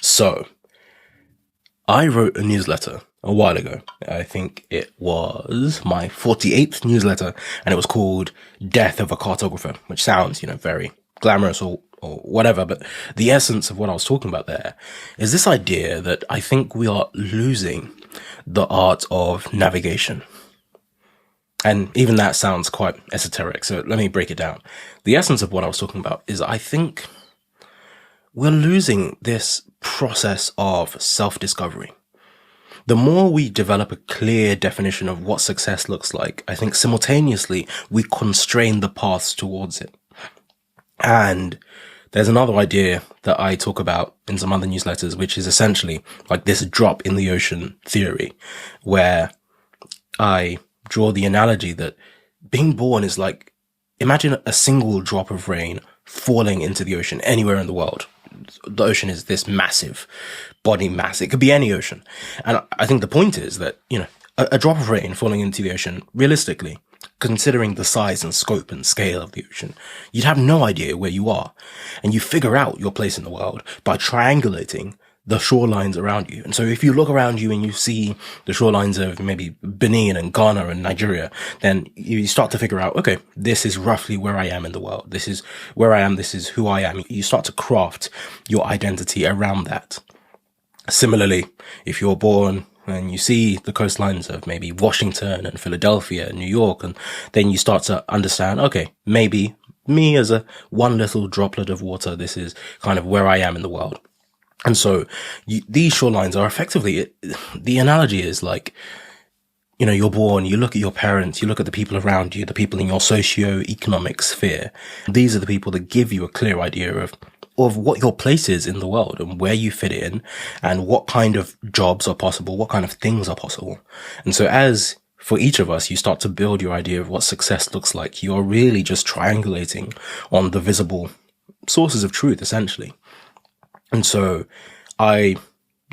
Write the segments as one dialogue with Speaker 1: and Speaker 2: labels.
Speaker 1: So, I wrote a newsletter a while ago. I think it was my 48th newsletter, and it was called Death of a Cartographer, which sounds, very glamorous or whatever. But the essence of what I was talking about there is this idea that I think we are losing the art of navigation. And even that sounds quite esoteric. So let me break it down. The essence of what I was talking about is I think we're losing this process of self-discovery. The more we develop a clear definition of what success looks like, I think simultaneously we constrain the paths towards it. And there's another idea that I talk about in some other newsletters, which is essentially like this drop in the ocean theory, where I draw the analogy that being born is like, imagine a single drop of rain falling into the ocean anywhere in the world. The ocean is this massive body mass. It could be any ocean. And I think the point is that, a drop of rain falling into the ocean, realistically, considering the size and scope and scale of the ocean, you'd have no idea where you are. And you figure out your place in the world by triangulating the shorelines around you. And so if you look around you and you see the shorelines of maybe Benin and Ghana and Nigeria, then you start to figure out, okay, this is roughly where I am in the world. This is where I am. This is who I am. You start to craft your identity around that. Similarly, if you're born and you see the coastlines of maybe Washington and Philadelphia and New York, and then you start to understand, okay, maybe me as a one little droplet of water, this is kind of where I am in the world. And so these shorelines are effectively, the analogy is like, you're born, you look at your parents, you look at the people around you, the people in your socio-economic sphere. These are the people that give you a clear idea of what your place is in the world and where you fit in and what kind of jobs are possible, what kind of things are possible. And so as for each of us, you start to build your idea of what success looks like. You're really just triangulating on the visible sources of truth, essentially. And so I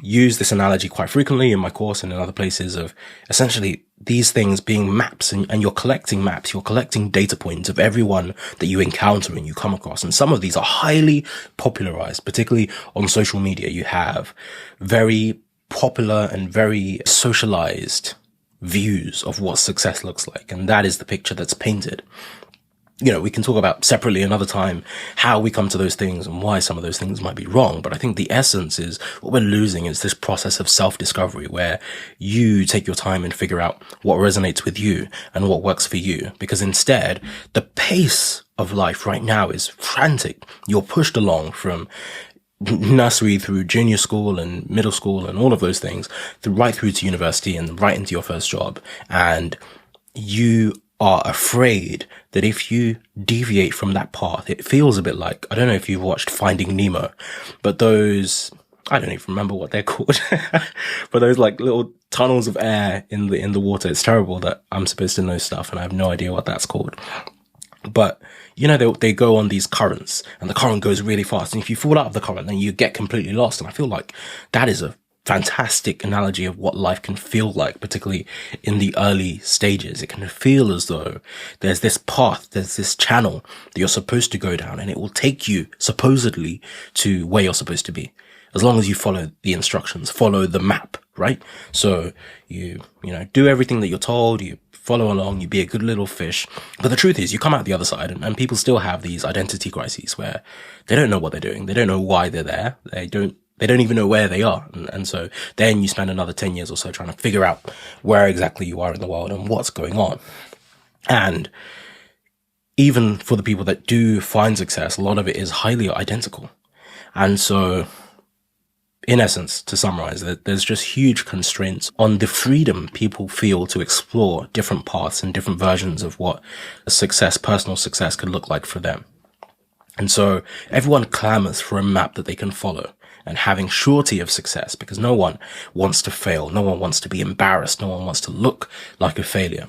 Speaker 1: use this analogy quite frequently in my course and in other places of essentially these things being maps, and you're collecting maps, you're collecting data points of everyone that you encounter and you come across. And some of these are highly popularized, particularly on social media. You have very popular and very socialized views of what success looks like. And that is the picture that's painted. We can talk about separately another time how we come to those things and why some of those things might be wrong. But I think the essence is what we're losing is this process of self-discovery where you take your time and figure out what resonates with you and what works for you. Because instead, the pace of life right now is frantic. You're pushed along from nursery through junior school and middle school and all of those things, right through to university and right into your first job. And you are afraid that if you deviate from that path, it feels a bit like, I don't know if you've watched Finding Nemo, but those, I don't even remember what they're called, but those like little tunnels of air in the water. It's terrible that I'm supposed to know stuff and I have no idea what that's called. But, they go on these currents and the current goes really fast. And if you fall out of the current, then you get completely lost. And I feel like that is a fantastic analogy of what life can feel like, particularly in the early stages. It can feel as though there's this path, there's this channel that you're supposed to go down, and it will take you supposedly to where you're supposed to be. As long as you follow the instructions, follow the map, right? So you do everything that you're told, you follow along, you be a good little fish. But the truth is you come out the other side and people still have these identity crises where they don't know what they're doing. They don't know why they're there. They don't even know where they are. And so then you spend another 10 years or so trying to figure out where exactly you are in the world and what's going on. And even for the people that do find success, a lot of it is highly identical. And so in essence, to summarize, that there's just huge constraints on the freedom people feel to explore different paths and different versions of what a success, personal success could look like for them. And so everyone clamors for a map that they can follow and having surety of success, because no one wants to fail. No one wants to be embarrassed. No one wants to look like a failure.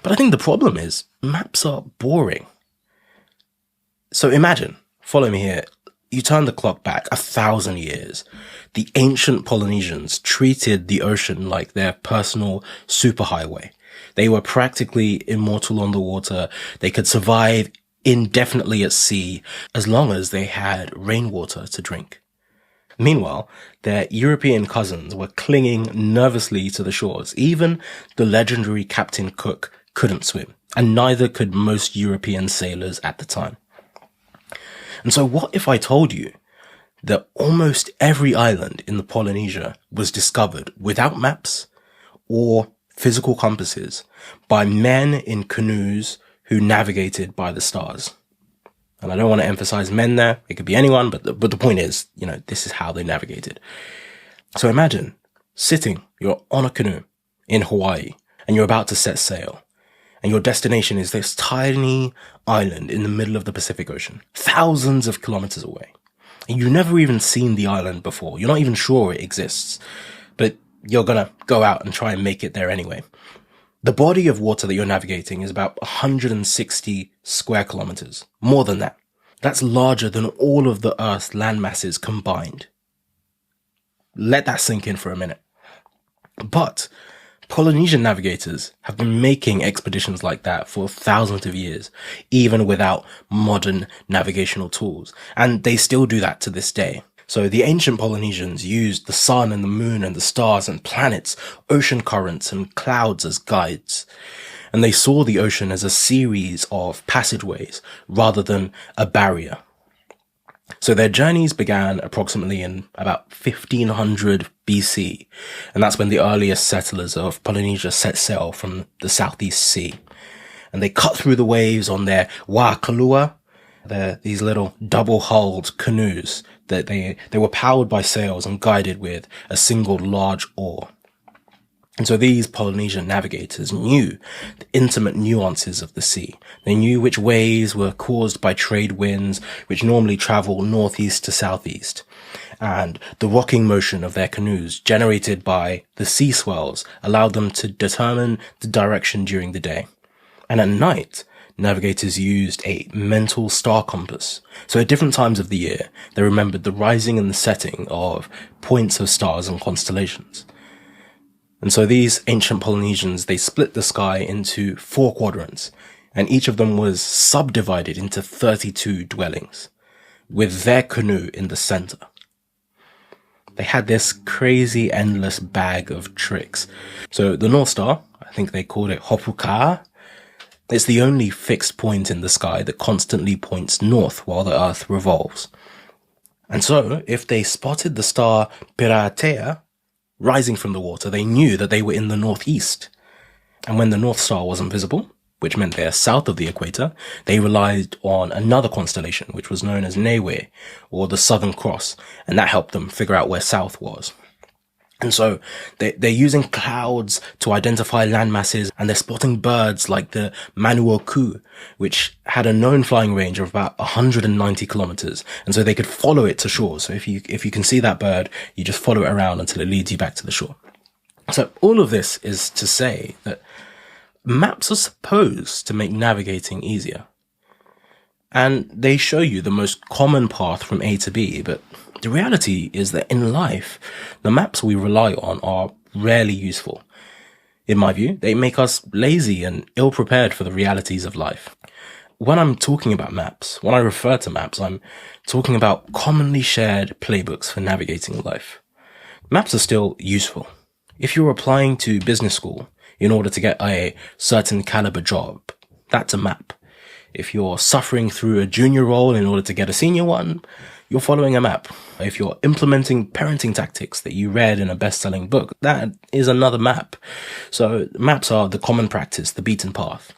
Speaker 1: But I think the problem is maps are boring. So imagine, follow me here, you turn the clock back 1,000 years. The ancient Polynesians treated the ocean like their personal superhighway. They were practically immortal on the water. They could survive indefinitely at sea as long as they had rainwater to drink. Meanwhile, their European cousins were clinging nervously to the shores. Even the legendary Captain Cook couldn't swim, and neither could most European sailors at the time. And so what if I told you that almost every island in the Polynesia was discovered without maps or physical compasses by men in canoes who navigated by the stars? And I don't want to emphasize men there. It could be anyone, but the point is, this is how they navigated. So imagine you're on a canoe in Hawaii and you're about to set sail, and your destination is this tiny island in the middle of the Pacific Ocean, thousands of kilometers away. And you've never even seen the island before. You're not even sure it exists, but you're going to go out and try and make it there anyway. The body of water that you're navigating is about 160 square kilometers, more than that. That's larger than all of the Earth's land masses combined. Let that sink in for a minute. But Polynesian navigators have been making expeditions like that for thousands of years, even without modern navigational tools. And they still do that to this day. So the ancient Polynesians used the sun and the moon and the stars and planets, ocean currents and clouds as guides. And they saw the ocean as a series of passageways rather than a barrier. So their journeys began approximately in about 1500 BC. And that's when the earliest settlers of Polynesia set sail from the Southeast Sea. And they cut through the waves on their wā kalua. They're these little double-hulled canoes that they were powered by sails and guided with a single large oar. And so these Polynesian navigators knew the intimate nuances of the sea. They knew which waves were caused by trade winds, which normally travel northeast to southeast, and the rocking motion of their canoes generated by the sea swells allowed them to determine the direction during the day. And at night, navigators used a mental star compass. So at different times of the year, they remembered the rising and the setting of points of stars and constellations. And so these ancient Polynesians, they split the sky into 4 quadrants, and each of them was subdivided into 32 dwellings, with their canoe in the center. They had this crazy endless bag of tricks. So the North Star, I think they called it Hopuka, it's the only fixed point in the sky that constantly points north while the Earth revolves. And so, if they spotted the star Piratea rising from the water, they knew that they were in the northeast. And when the North Star wasn't visible, which meant they're south of the equator, they relied on another constellation, which was known as Newe, or the Southern Cross, and that helped them figure out where south was. And so they're using clouds to identify land masses, and they're spotting birds like the Manuoku, which had a known flying range of about 190 kilometers. And so they could follow it to shore. So if you can see that bird, you just follow it around until it leads you back to the shore. So all of this is to say that maps are supposed to make navigating easier. And they show you the most common path from A to B, but the reality is that in life, the maps we rely on are rarely useful. In my view, they make us lazy and ill-prepared for the realities of life. When I'm talking about maps, when I refer to maps, I'm talking about commonly shared playbooks for navigating life. Maps are still useful. If you're applying to business school in order to get a certain caliber job, that's a map. If you're suffering through a junior role in order to get a senior one, you're following a map. If you're implementing parenting tactics that you read in a best-selling book, that is another map. So maps are the common practice, the beaten path.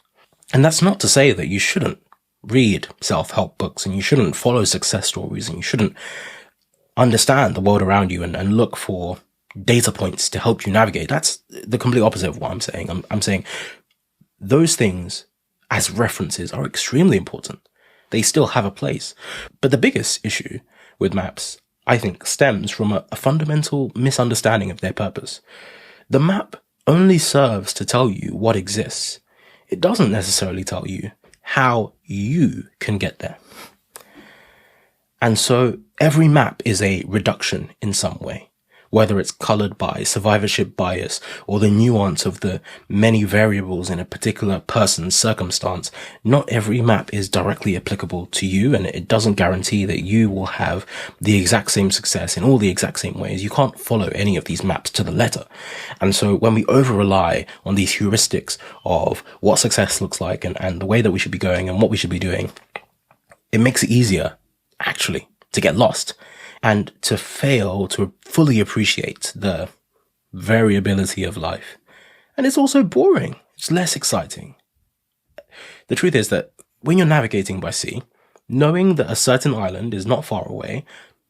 Speaker 1: And that's not to say that you shouldn't read self-help books and you shouldn't follow success stories and you shouldn't understand the world around you and look for data points to help you navigate. That's the complete opposite of what I'm saying. I'm saying those things as references are extremely important. They still have a place. But the biggest issue with maps, I think, stems from a fundamental misunderstanding of their purpose. The map only serves to tell you what exists. It doesn't necessarily tell you how you can get there. And so every map is a reduction in some way. whether it's colored by survivorship bias or the nuance of the many variables in a particular person's circumstance. Not every map is directly applicable to you, and it doesn't guarantee that you will have the exact same success in all the exact same ways. You can't follow any of these maps to the letter. And so when we over rely on these heuristics of what success looks like and the way that we should be going and what we should be doing, it makes it easier, actually, to get lost and to fail to fully appreciate the variability of life. And it's also boring. It's less exciting. The truth is that when you're navigating by sea, knowing that a certain island is not far away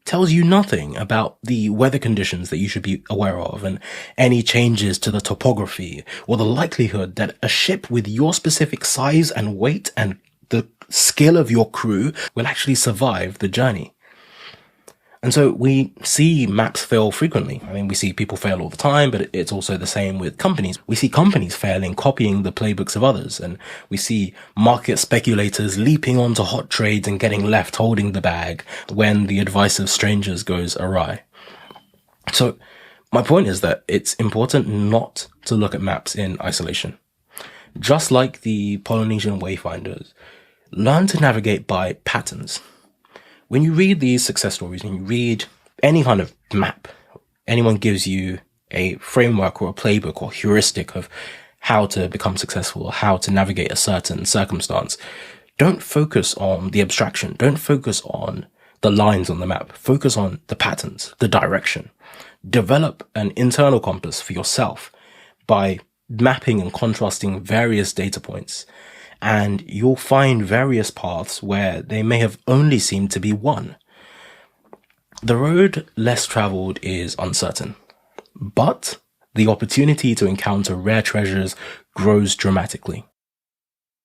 Speaker 1: tells you nothing about the weather conditions that you should be aware of and any changes to the topography or the likelihood that a ship with your specific size and weight and the skill of your crew will actually survive the journey. And so we see maps fail frequently. I mean, we see people fail all the time, but it's also the same with companies. We see companies failing, copying the playbooks of others. And we see market speculators leaping onto hot trades and getting left holding the bag when the advice of strangers goes awry. So my point is that it's important not to look at maps in isolation. Just like the Polynesian wayfinders, learn to navigate by patterns. When you read these success stories, when you read any kind of map, anyone gives you a framework or a playbook or heuristic of how to become successful or how to navigate a certain circumstance, don't focus on the abstraction. Don't focus on the lines on the map. Focus on the patterns, the direction. Develop an internal compass for yourself by mapping and contrasting various data points. And you'll find various paths where they may have only seemed to be one. The road less traveled is uncertain, but the opportunity to encounter rare treasures grows dramatically.